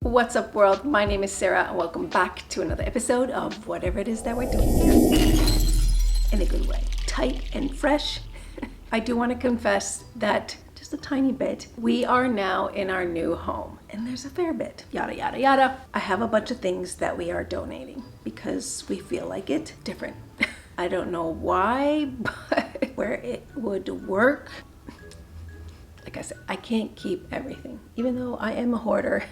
What's up, world? My name is Sarah and welcome back to another episode of whatever it is that we're doing here. In a good way. Tight and fresh. I do want to confess that just a tiny bit, we are now in our new home and there's a fair bit. Yada, yada, yada. I have a bunch of things that we are donating because we feel like it different. I don't know why, but where it would work. Like I said, I can't keep everything. Even though I am a hoarder,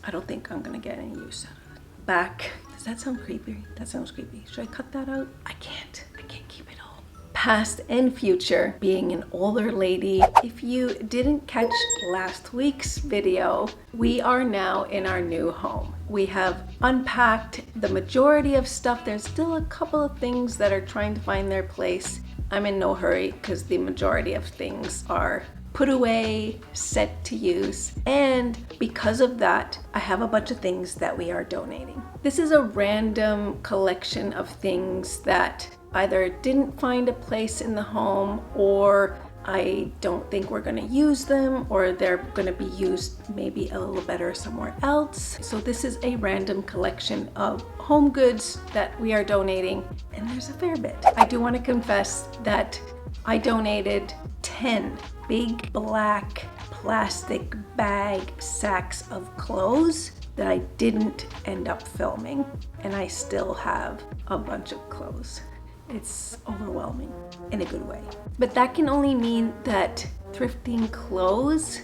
I don't think I'm gonna get any use out of it. Back, does that sound creepy? That sounds creepy. Should I cut that out? I can't keep it all. Past and future, being an older lady. If you didn't catch last week's video, we are now in our new home. We have unpacked the majority of stuff. There's still a couple of things that are trying to find their place. I'm in no hurry because the majority of things are put away, set to use, and because of that, I have a bunch of things that we are donating. This is a random collection of things that either didn't find a place in the home, or I don't think we're gonna use them, or they're gonna be used maybe a little better somewhere else. So this is a random collection of home goods that we are donating, and there's a fair bit. I do want to confess that I donated 10 big black plastic bag sacks of clothes that I didn't end up filming, and I still have a bunch of clothes. It's overwhelming in a good way. But that can only mean that thrifting clothes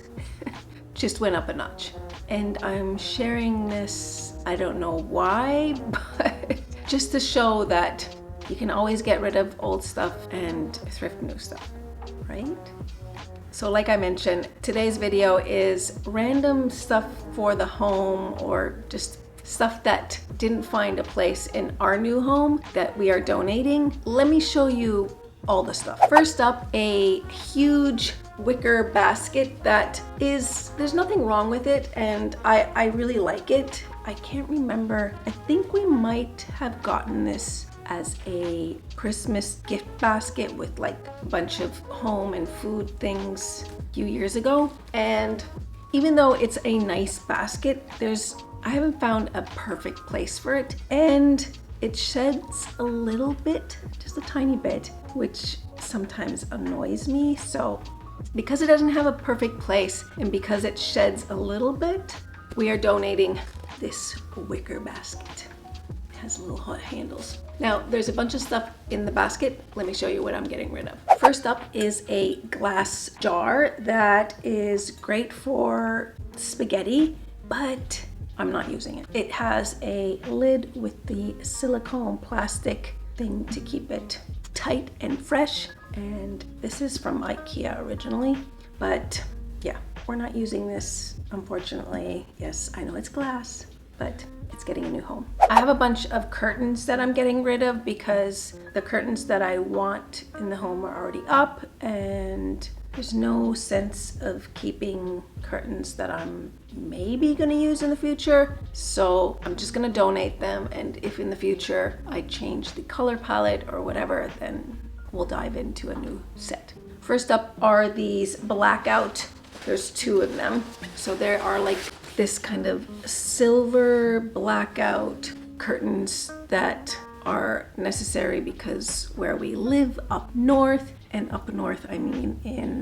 just went up a notch. And I'm sharing this, I don't know why, but just to show that you can always get rid of old stuff and thrift new stuff, right? So like I mentioned, today's video is random stuff for the home, or just stuff that didn't find a place in our new home that we are donating. Let me show you all the stuff. First up, a huge wicker basket that there's nothing wrong with it, and I really like it. I can't remember, I think we might have gotten this as a Christmas gift basket with like a bunch of home and food things a few years ago. And even though it's a nice basket, I haven't found a perfect place for it, and it sheds a little bit, just a tiny bit, which sometimes annoys me. So because it doesn't have a perfect place and because it sheds a little bit, we are donating this wicker basket. It has little handles. Now, there's a bunch of stuff in the basket. Let me show you what I'm getting rid of. First up is a glass jar that is great for spaghetti, but I'm not using it. It has a lid with the silicone plastic thing to keep it tight and fresh. And this is from IKEA originally, but yeah, we're not using this, unfortunately. Yes, I know it's glass, but it's getting a new home. I have a bunch of curtains that I'm getting rid of because the curtains that I want in the home are already up, and there's no sense of keeping curtains that I'm maybe gonna use in the future. So I'm just gonna donate them, and if in the future I change the color palette or whatever, then we'll dive into a new set. First up are these blackout. There's 2 of them. So there are like this kind of silver blackout curtains that are necessary because where we live up north, and up north I mean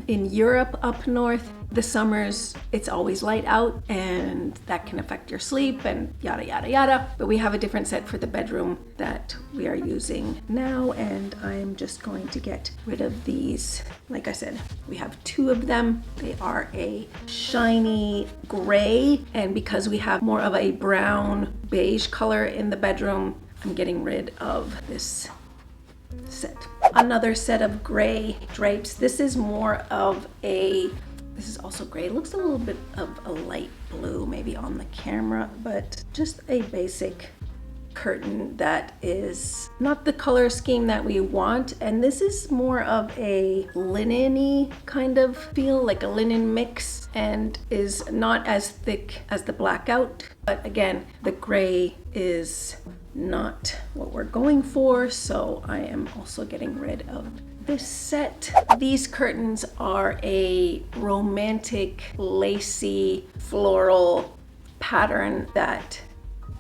in Europe up north, the summers it's always light out, and that can affect your sleep and yada yada yada. But we have a different set for the bedroom that we are using now, and I'm just going to get rid of these. Like I said, we have 2 of them. They are a shiny gray, and because we have more of a brown beige color in the bedroom, I'm getting rid of this set. Another set of gray drapes. This is also gray. It looks a little bit of a light blue maybe on the camera, but just a basic curtain that is not the color scheme that we want. And this is more of a linen-y kind of feel, like a linen mix, and is not as thick as the blackout. But again, the gray is not what we're going for, so I am also getting rid of this set. These curtains are a romantic, lacy, floral pattern that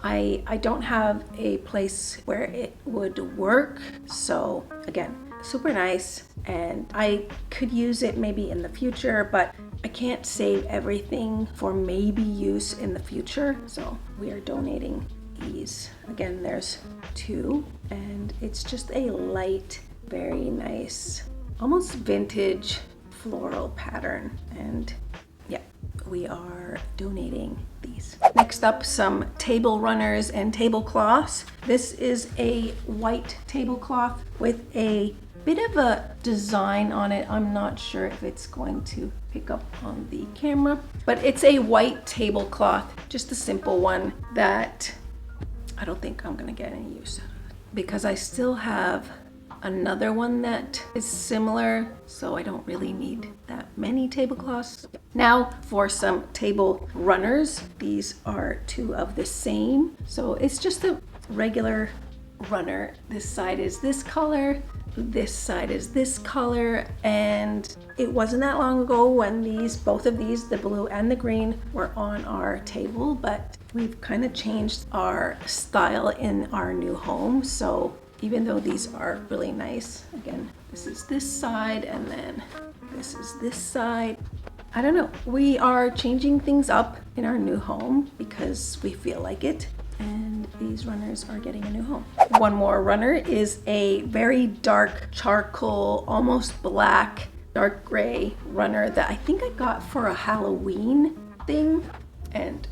I don't have a place where it would work. So again, super nice, and I could use it maybe in the future, but I can't save everything for maybe use in the future. So we are donating these. Again, there's 2, and it's just a light, very nice, almost vintage floral pattern. And yeah, we are donating these. Next up, some table runners and tablecloths. This is a white tablecloth with a bit of a design on it. I'm not sure if it's going to pick up on the camera, but it's a white tablecloth, just a simple one that I don't think I'm gonna get any use out of it, because I still have another one that is similar, so I don't really need that many tablecloths. Now for some table runners. These are 2 of the same, so it's just a regular runner. This side is this color, this side is this color, and it wasn't that long ago when both of these, the blue and the green, were on our table, but we've kind of changed our style in our new home. So even though these are really nice, again, this is this side and then this is this side. I don't know, we are changing things up in our new home because we feel like it, and these runners are getting a new home. One more runner is a very dark charcoal, almost black, dark gray runner that I think I got for a Halloween thing, and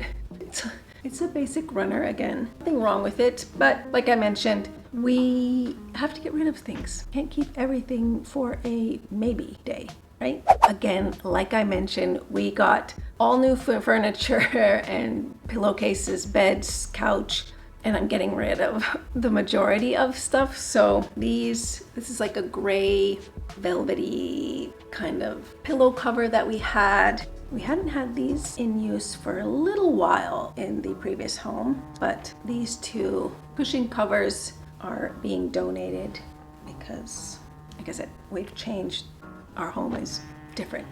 it's a basic runner. Again, nothing wrong with it, but like I mentioned, we have to get rid of things. Can't keep everything for a maybe day, right? Again, like I mentioned, we got all new furniture and pillowcases, beds, couch, and I'm getting rid of the majority of stuff. So this is like a gray velvety kind of pillow cover that we had. We hadn't had these in use for a little while in the previous home, but these 2 cushion covers are being donated because, like I said, we've changed. Our home is different.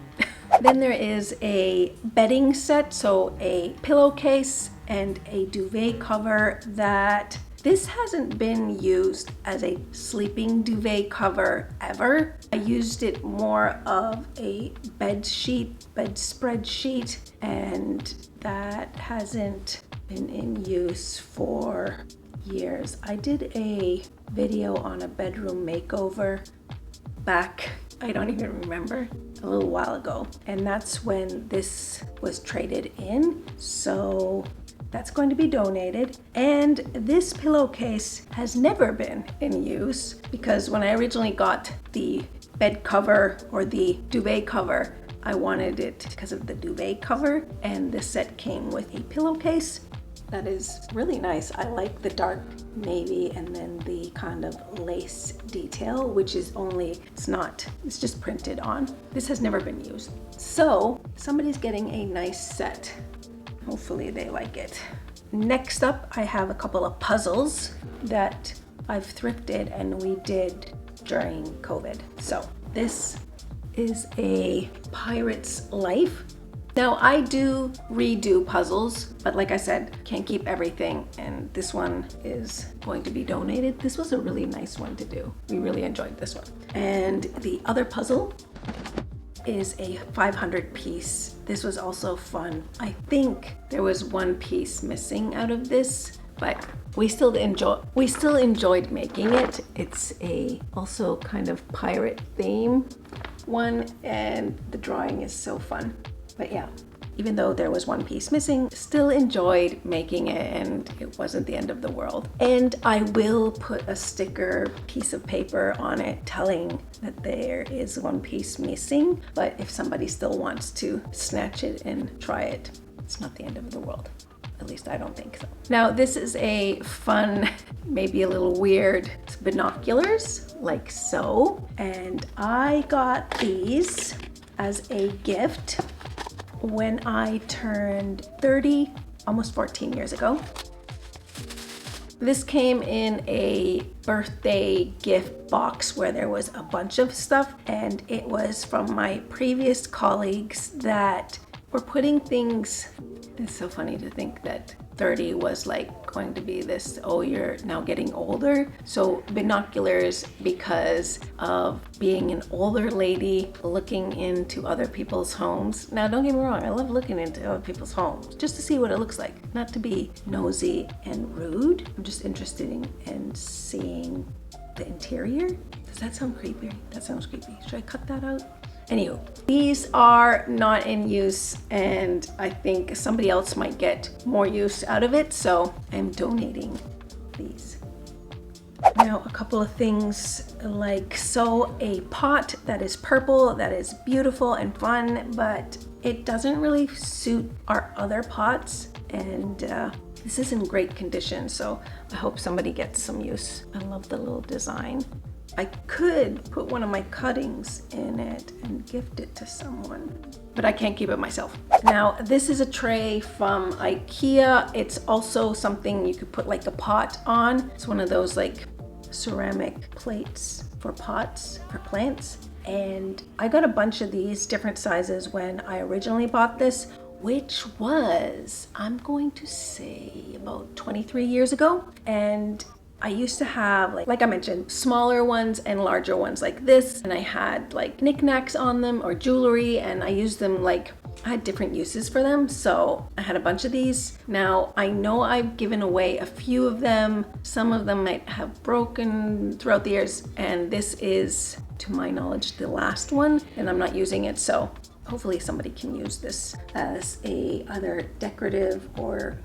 Then there is a bedding set, so a pillowcase and a duvet cover that this hasn't been used as a sleeping duvet cover ever. I used it more of a bedspread sheet, and that hasn't been in use for years. I did a video on a bedroom makeover back, I don't even remember, a little while ago, and that's when this was traded in. So that's going to be donated. And this pillowcase has never been in use because when I originally got the bed cover or the duvet cover, I wanted it because of the duvet cover, and the set came with a pillowcase. That is really nice. I like the dark navy and then the kind of lace detail, which is it's just printed on. This has never been used. So somebody's getting a nice set. Hopefully they like it. Next up, I have a couple of puzzles that I've thrifted and we did during COVID. So this is a pirate's life. Now I do redo puzzles, but like I said, can't keep everything, and this one is going to be donated. This was a really nice one to do. We really enjoyed this one. And the other puzzle is a 500 piece. This was also fun. I think there was one piece missing out of this, but we still enjoyed making it. It's also kind of pirate theme one, and the drawing is so fun. But yeah, even though there was one piece missing, still enjoyed making it, and it wasn't the end of the world. And I will put a sticker piece of paper on it telling that there is one piece missing, but if somebody still wants to snatch it and try it, it's not the end of the world. At least I don't think so. Now this is a fun, maybe a little weird, binoculars, like so. And I got these as a gift when I turned 30, almost 14 years ago. This came in a birthday gift box where there was a bunch of stuff, and it was from my previous colleagues that we're putting things, it's so funny to think that 30 was like going to be this, oh, you're now getting older. So binoculars, because of being an older lady looking into other people's homes. Now, don't get me wrong, I love looking into other people's homes just to see what it looks like, not to be nosy and rude. I'm just interested in seeing the interior. Does that sound creepy? That sounds creepy. Should I cut that out? Anywho, these are not in use, and I think somebody else might get more use out of it, so I'm donating these. Now, a couple of things like, so a pot that is purple, that is beautiful and fun, but it doesn't really suit our other pots, and this is in great condition, so I hope somebody gets some use. I love the little design. I could put one of my cuttings in it and gift it to someone, but I can't keep it myself. Now, this is a tray from IKEA. It's also something you could put like a pot on. It's one of those like ceramic plates for pots, for plants. And I got a bunch of these different sizes when I originally bought this, which was, I'm going to say, about 23 years ago. And I used to have, like I mentioned, smaller ones and larger ones like this. And I had like knickknacks on them or jewelry, and I used them like, I had different uses for them. So I had a bunch of these. Now, I know I've given away a few of them. Some of them might have broken throughout the years. And this is, to my knowledge, the last one, and I'm not using it. So hopefully somebody can use this as a either decorative or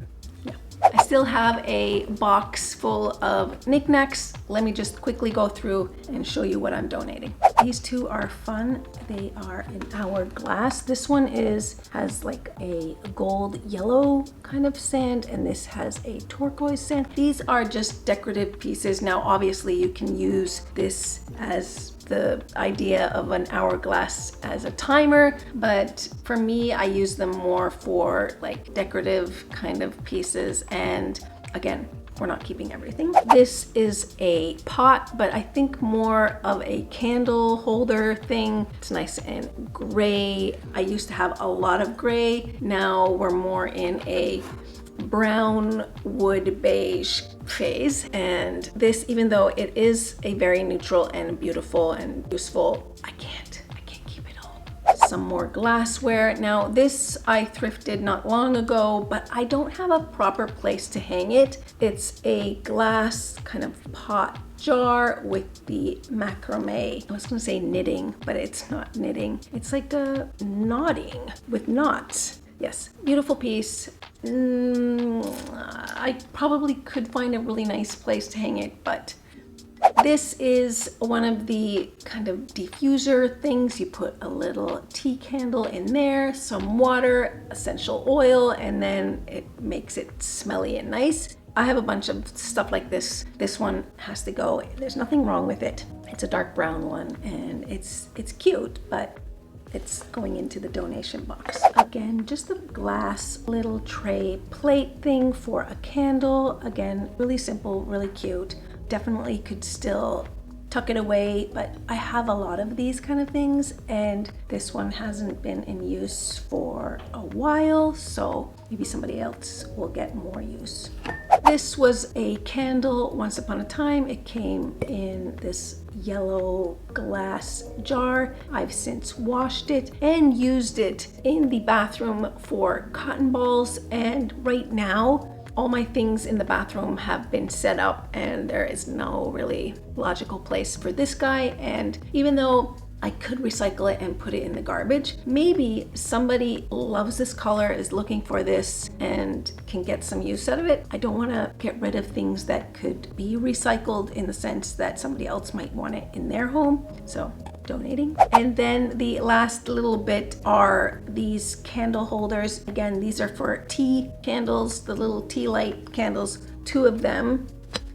I still have a box full of knickknacks. Let me just quickly go through and show you what I'm donating. These two are fun. They are in hourglass. This one has like a gold yellow kind of sand, and this has a turquoise sand. These are just decorative pieces. Now, obviously you can use this as the idea of an hourglass as a timer, but for me, I use them more for like decorative kind of pieces. And again, we're not keeping everything. This is a pot, but I think more of a candle holder thing. It's nice and gray. I used to have a lot of gray. Now we're more in a brown wood beige phase, and this, even though it is a very neutral and beautiful and useful, I can't keep it all. Some more glassware. Now this I thrifted not long ago, but I don't have a proper place to hang it. It's a glass kind of pot jar with the macrame. I was gonna say knitting, but it's not knitting. It's like a knotting with knots. Yes, beautiful piece. I probably could find a really nice place to hang it, but this is one of the kind of diffuser things. You put a little tea candle in there, some water, essential oil, and then it makes it smelly and nice. I have a bunch of stuff like this. This one has to go. There's nothing wrong with it. It's a dark brown one, and it's cute, but it's going into the donation box. Again, just a glass little tray plate thing for a candle. Again, really simple, really cute. Definitely could still tuck it away, but I have a lot of these kind of things, and this one hasn't been in use for a while, so maybe somebody else will get more use. This was a candle once upon a time. It came in this yellow glass jar. I've since washed it and used it in the bathroom for cotton balls, and right now all my things in the bathroom have been set up and there is no really logical place for this guy. And even though I could recycle it and put it in the garbage, maybe somebody loves this color, is looking for this, and can get some use out of it. I don't want to get rid of things that could be recycled in the sense that somebody else might want it in their home. So donating. And then the last little bit are these candle holders. Again, these are for tea candles, the little tea light candles, 2 of them.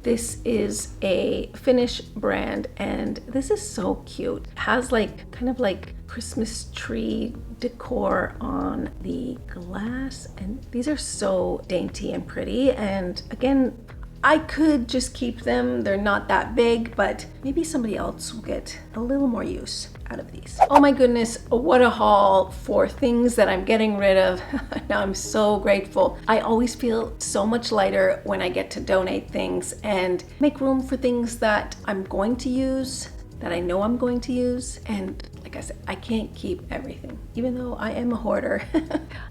This is a Finnish brand, and this is so cute. It has like kind of like Christmas tree decor on the glass, and these are so dainty and pretty. And again, I could just keep them. They're not that big, but maybe somebody else will get a little more use out of these. Oh my goodness, what a haul for things that I'm getting rid of. Now I'm so grateful. I always feel so much lighter when I get to donate things and make room for things that I'm going to use, that I know I'm going to use. And like I said, I can't keep everything. Even though I am a hoarder,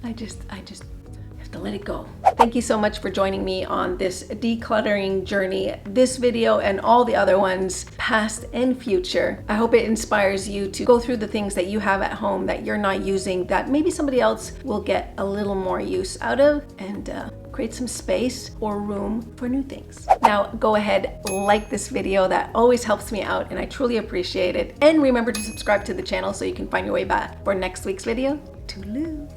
I just have to let it go. Thank you so much for joining me on this decluttering journey. This video and all the other ones, past and future. I hope it inspires you to go through the things that you have at home that you're not using, that maybe somebody else will get a little more use out of, and create some space or room for new things. Now go ahead, like this video. That always helps me out and I truly appreciate it. And remember to subscribe to the channel so you can find your way back for next week's video. Toodaloo.